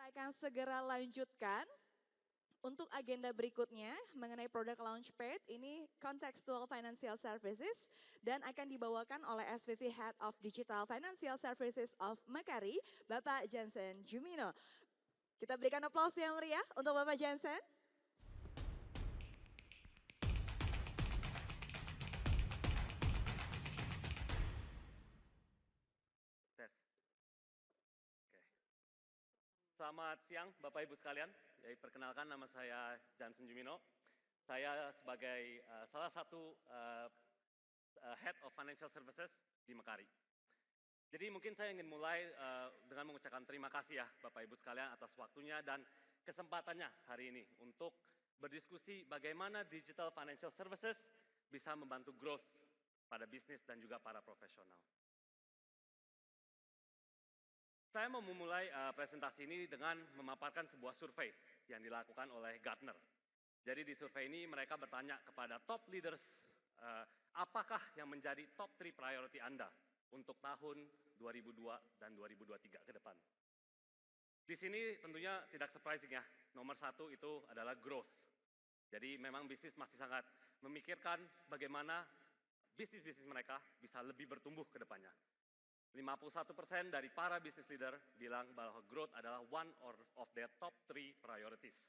akan segera lanjutkan untuk agenda berikutnya mengenai produk Launchpad ini Contextual Financial Services dan akan dibawakan oleh SVP Head of Digital Financial Services of Makari, Bapak Jansen Jumino. Kita berikan aplaus yang meriah untuk Bapak Jansen. Tes. Oke. Selamat siang Bapak Ibu sekalian. Jadi, perkenalkan nama saya Jansen Jumino. Saya sebagai salah satu Head of Financial Services di Makari. Jadi mungkin saya ingin mulai dengan mengucapkan terima kasih ya Bapak Ibu sekalian atas waktunya dan kesempatannya hari ini untuk berdiskusi bagaimana digital financial services bisa membantu growth pada bisnis dan juga para profesional. Saya mau memulai presentasi ini dengan memaparkan sebuah survei yang dilakukan oleh Gartner. Jadi di survei ini mereka bertanya kepada top leaders, apakah yang menjadi top 3 priority Anda untuk tahun 2002 dan 2023 ke depan. Di sini tentunya tidak surprising ya, nomor 1 itu adalah growth. Jadi memang bisnis masih sangat memikirkan bagaimana bisnis-bisnis mereka bisa lebih bertumbuh ke depannya. 51% dari para business leader bilang bahwa growth adalah one of their top 3 priorities.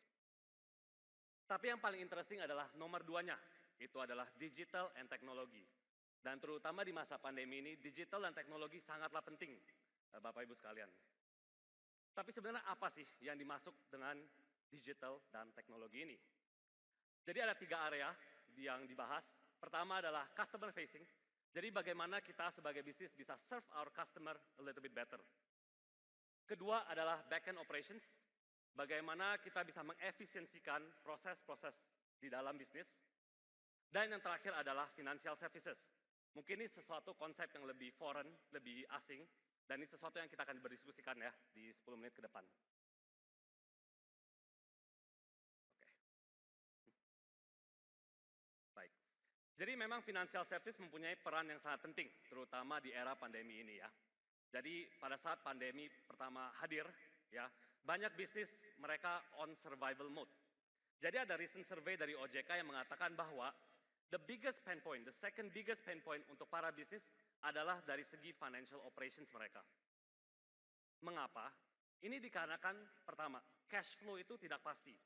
Tapi yang paling interesting adalah nomor 2-nya, itu adalah digital and technology. Dan terutama di masa pandemi ini, digital dan teknologi sangatlah penting, Bapak Ibu sekalian. Tapi sebenarnya apa sih yang dimaksud dengan digital dan teknologi ini? Jadi ada 3 area yang dibahas. Pertama adalah customer facing. Jadi bagaimana kita sebagai bisnis bisa serve our customer a little bit better. Kedua adalah back-end operations. Bagaimana kita bisa mengefisiensikan proses-proses di dalam bisnis. Dan yang terakhir adalah financial services. Mungkin ini sesuatu konsep yang lebih foreign, lebih asing, dan ini sesuatu yang kita akan berdiskusikan ya di 10 menit ke depan. Oke. Baik. Jadi memang financial service mempunyai peran yang sangat penting, terutama di era pandemi ini ya. Jadi pada saat pandemi pertama hadir, ya banyak bisnis mereka on survival mode. Jadi ada recent survey dari OJK yang mengatakan bahwa the biggest pain point, the second biggest pain point untuk para bisnis adalah dari segi financial operations mereka. Mengapa? Ini dikarenakan pertama, cash flow itu tidak pasti.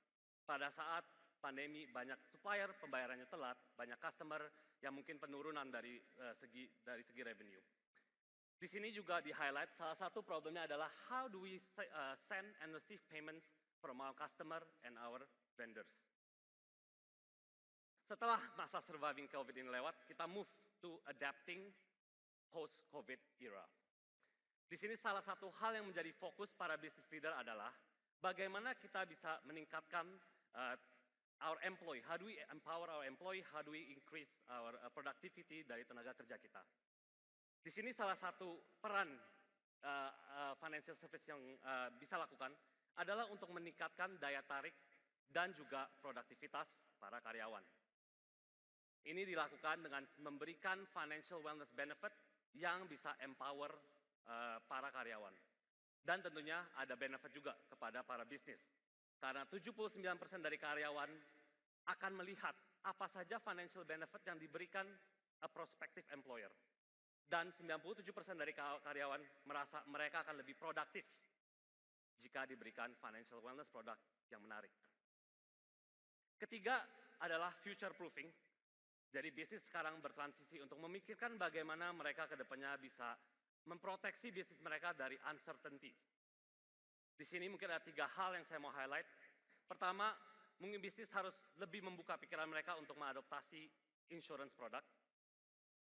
Pada saat pandemi banyak supplier pembayarannya telat, banyak customer yang mungkin penurunan dari segi revenue. Di sini juga di-highlight salah satu problemnya adalah how do we send and receive payments from our customer and our vendors. Setelah masa surviving COVID ini lewat, kita move to adapting post-COVID era. Di sini salah satu hal yang menjadi fokus para business leader adalah bagaimana kita bisa meningkatkan our employee, how do we empower our employee, how do we increase our productivity dari tenaga kerja kita. Di sini salah satu peran financial service yang bisa lakukan adalah untuk meningkatkan daya tarik dan juga produktivitas para karyawan. Ini dilakukan dengan memberikan financial wellness benefit yang bisa empower para karyawan. Dan tentunya ada benefit juga kepada para bisnis. Karena 79% dari karyawan akan melihat apa saja financial benefit yang diberikan a prospective employer. Dan 97% dari karyawan merasa mereka akan lebih produktif jika diberikan financial wellness product yang menarik. Ketiga adalah future proofing. Jadi bisnis sekarang bertransisi untuk memikirkan bagaimana mereka ke depannya bisa memproteksi bisnis mereka dari uncertainty. Di sini mungkin ada 3 hal yang saya mau highlight. Pertama, mungkin bisnis harus lebih membuka pikiran mereka untuk mengadoptasi insurance product.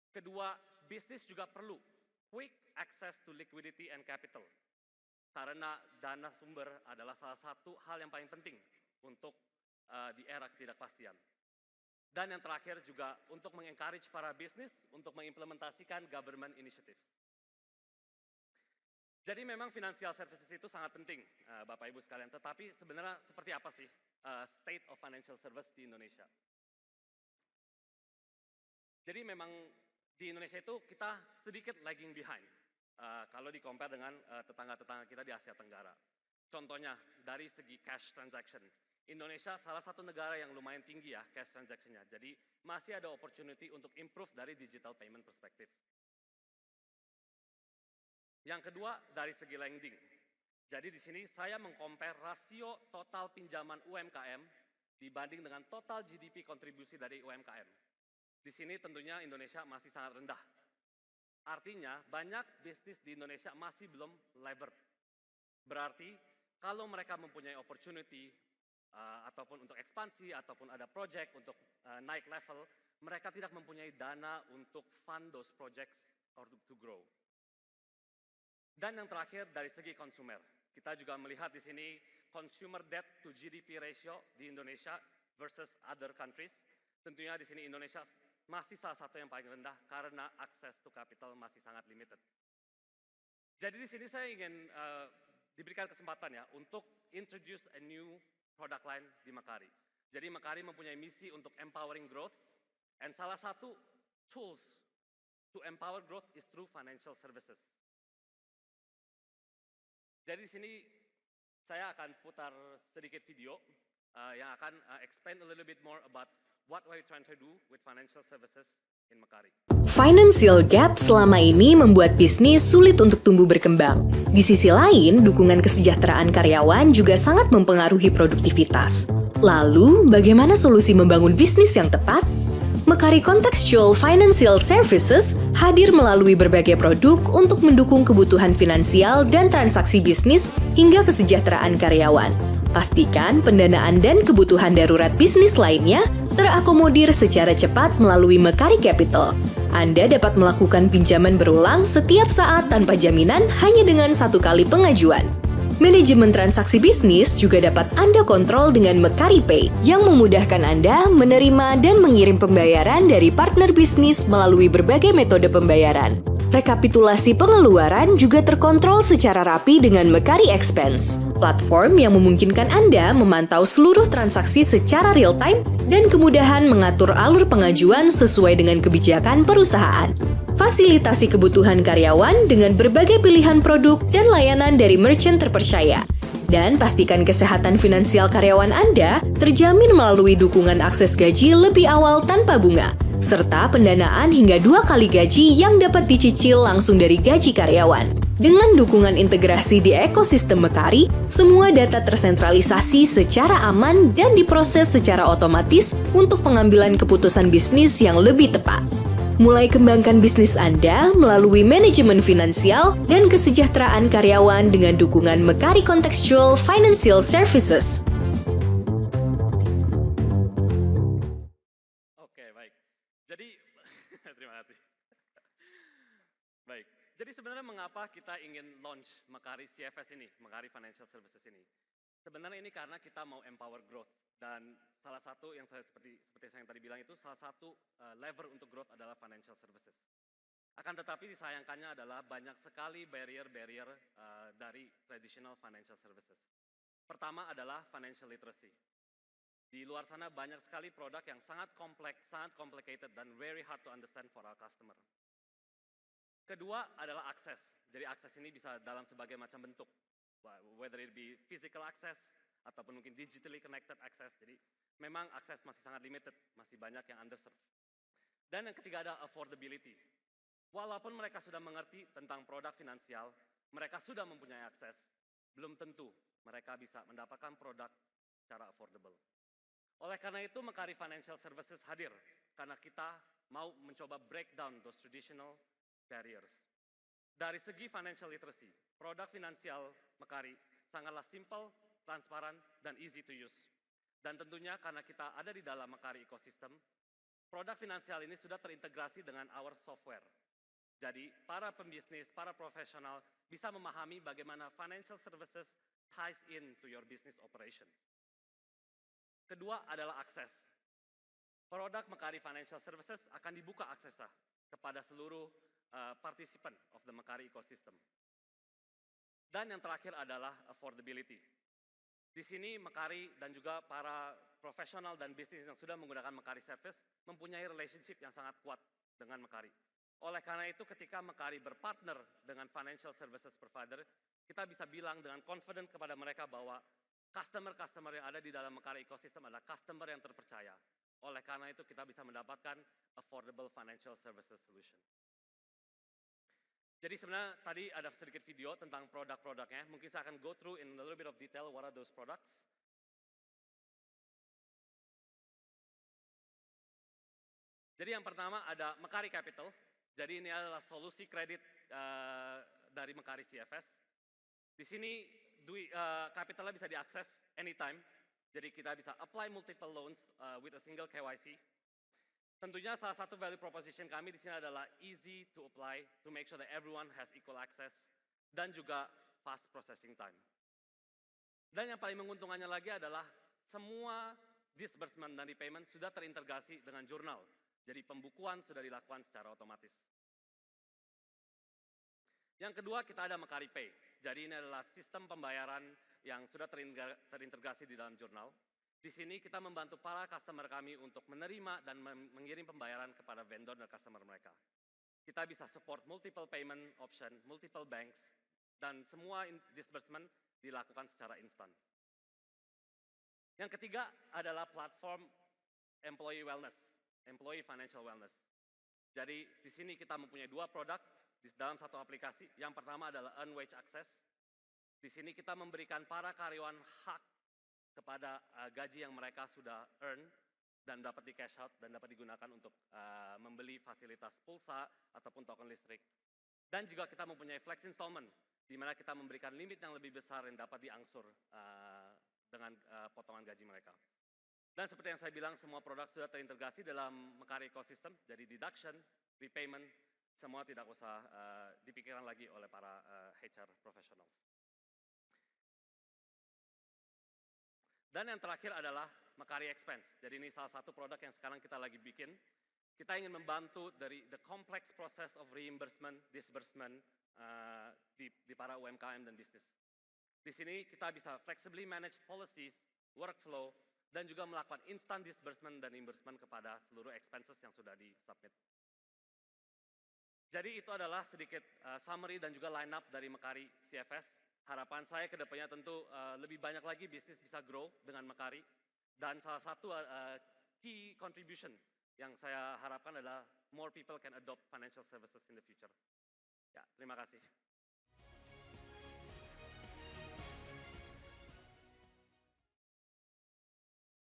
Kedua, bisnis juga perlu quick access to liquidity and capital. Karena dana sumber adalah salah satu hal yang paling penting untuk di era ketidakpastian. Dan yang terakhir juga untuk mengencourage para bisnis untuk mengimplementasikan government initiatives. Jadi memang financial services itu sangat penting, Bapak Ibu sekalian. Tetapi sebenarnya seperti apa sih state of financial service di Indonesia? Jadi memang di Indonesia itu kita sedikit lagging behind kalau di-compare dengan tetangga-tetangga kita di Asia Tenggara. Contohnya dari segi cash transaction. Indonesia salah satu negara yang lumayan tinggi ya cash transaction-nya. Jadi masih ada opportunity untuk improve dari digital payment perspective. Yang kedua dari segi lending. Jadi di sini saya mengcompare rasio total pinjaman UMKM dibanding dengan total GDP kontribusi dari UMKM. Di sini tentunya Indonesia masih sangat rendah. Artinya banyak bisnis di Indonesia masih belum levered. Berarti kalau mereka mempunyai opportunity ataupun untuk ekspansi ataupun ada project untuk naik level, mereka tidak mempunyai dana untuk fund those projects or to grow. Dan yang terakhir dari segi konsumer, kita juga melihat di sini consumer debt to GDP ratio di Indonesia versus other countries. Tentunya di sini Indonesia masih salah satu yang paling rendah karena access to capital masih sangat limited. Jadi di sini saya ingin diberikan kesempatan ya untuk introduce a new product line di Mekari. Jadi Mekari mempunyai misi untuk empowering growth, and salah satu tools to empower growth is through financial services. Jadi di sini saya akan putar sedikit video yang akan explain a little bit more about what we're trying to do with financial services in Mekari. Financial gap selama ini membuat bisnis sulit untuk tumbuh berkembang. Di sisi lain, dukungan kesejahteraan karyawan juga sangat mempengaruhi produktivitas. Lalu, bagaimana solusi membangun bisnis yang tepat? Mekari Contextual Financial Services hadir melalui berbagai produk untuk mendukung kebutuhan finansial dan transaksi bisnis hingga kesejahteraan karyawan. Pastikan pendanaan dan kebutuhan darurat bisnis lainnya terakomodir secara cepat melalui Mekari Capital. Anda dapat melakukan pinjaman berulang setiap saat tanpa jaminan hanya dengan satu kali pengajuan. Manajemen transaksi bisnis juga dapat Anda kontrol dengan Mekari Pay yang memudahkan Anda menerima dan mengirim pembayaran dari partner bisnis melalui berbagai metode pembayaran. Rekapitulasi pengeluaran juga terkontrol secara rapi dengan Mekari Expense, platform yang memungkinkan Anda memantau seluruh transaksi secara real-time dan kemudahan mengatur alur pengajuan sesuai dengan kebijakan perusahaan. Fasilitasi kebutuhan karyawan dengan berbagai pilihan produk dan layanan dari merchant terpercaya. Dan pastikan kesehatan finansial karyawan Anda terjamin melalui dukungan akses gaji lebih awal tanpa bunga, serta pendanaan hingga 2 kali gaji yang dapat dicicil langsung dari gaji karyawan. Dengan dukungan integrasi di ekosistem Mekari, semua data tersentralisasi secara aman dan diproses secara otomatis untuk pengambilan keputusan bisnis yang lebih tepat. Mulai kembangkan bisnis Anda melalui manajemen finansial dan kesejahteraan karyawan dengan dukungan Mekari Contextual Financial Services. Oke, baik. Jadi, terima kasih. Baik, jadi sebenarnya mengapa kita ingin launch Mekari CFS ini, Mekari Financial Services ini? Sebenarnya ini karena kita mau empower growth. Dan salah satu yang seperti saya yang tadi bilang itu, salah satu lever untuk growth adalah financial services. Akan tetapi disayangkannya adalah banyak sekali barrier-barrier dari traditional financial services. Pertama adalah financial literacy. Di luar sana banyak sekali produk yang sangat kompleks, sangat complicated, dan very hard to understand for our customer. Kedua adalah akses. Jadi akses ini bisa dalam sebagai macam bentuk. Whether it be physical access, ataupun mungkin digitally connected access. Jadi memang akses masih sangat limited, masih banyak yang underserved. Dan yang ketiga ada affordability. Walaupun mereka sudah mengerti tentang produk finansial, mereka sudah mempunyai akses, belum tentu mereka bisa mendapatkan produk secara affordable. Oleh karena itu, Mekari Financial Services hadir, karena kita mau mencoba break down those traditional barriers. Dari segi financial literacy, produk finansial Mekari sangatlah simple, transparan, dan easy to use. Dan tentunya karena kita ada di dalam Mekari ecosystem, produk finansial ini sudah terintegrasi dengan our software. Jadi para pembisnis, para profesional bisa memahami bagaimana financial services ties in to your business operation. Kedua adalah akses. Produk Mekari Financial Services akan dibuka aksesnya kepada seluruh participant of the Mekari ecosystem. Dan yang terakhir adalah affordability. Di sini Mekari dan juga para profesional dan bisnis yang sudah menggunakan Mekari Service mempunyai relationship yang sangat kuat dengan Mekari. Oleh karena itu ketika Mekari berpartner dengan financial services provider, kita bisa bilang dengan confident kepada mereka bahwa customer-customer yang ada di dalam Mekaari ecosystem adalah customer yang terpercaya. Oleh karena itu kita bisa mendapatkan affordable financial services solution. Jadi sebenarnya tadi ada sedikit video tentang produk-produknya. Mungkin saya akan go through in a little bit of detail what are those products. Jadi yang pertama ada Mekaari Capital. Jadi ini adalah solusi kredit dari Mekaari CFS. Di sini capitalnya bisa diakses anytime. Jadi kita bisa apply multiple loans with a single KYC. Tentunya salah satu value proposition kami di sini adalah easy to apply to make sure that everyone has equal access dan juga fast processing time. Dan yang paling menguntungkannya lagi adalah semua disbursement dan repayment sudah terintegrasi dengan jurnal. Jadi pembukuan sudah dilakukan secara otomatis. Yang kedua kita ada Mekaari Pay. Jadi ini adalah sistem pembayaran yang sudah terintegrasi di dalam jurnal. Di sini kita membantu para customer kami untuk menerima dan mengirim pembayaran kepada vendor dan customer mereka. Kita bisa support multiple payment option, multiple banks, dan semua disbursement dilakukan secara instan. Yang ketiga adalah platform employee wellness, employee financial wellness. Jadi di sini kita mempunyai dua produk di dalam satu aplikasi. Yang pertama adalah earn wage access. Di sini kita memberikan para karyawan hak kepada gaji yang mereka sudah earn dan dapat di cash out dan dapat digunakan untuk membeli fasilitas pulsa ataupun token listrik. Dan juga kita mempunyai flex installment, di mana kita memberikan limit yang lebih besar yang dapat diangsur dengan potongan gaji mereka. Dan seperti yang saya bilang, semua produk sudah terintegrasi dalam Mekaari ecosystem, jadi deduction, repayment, semua tidak usah dipikirkan lagi oleh para HR professionals. Dan yang terakhir adalah Mekaari Expense. Jadi ini salah satu produk yang sekarang kita lagi bikin. Kita ingin membantu dari the complex process of reimbursement, disbursement di para UMKM dan bisnis. Di sini kita bisa flexibly manage policies, workflow, dan juga melakukan instant disbursement dan reimbursement kepada seluruh expenses yang sudah di-submit. Jadi itu adalah sedikit summary dan juga line up dari Mekaari CFS. Harapan saya ke depannya tentu lebih banyak lagi bisnis bisa grow dengan Mekaari. Dan salah satu key contribution yang saya harapkan adalah more people can adopt financial services in the future. Ya, terima kasih.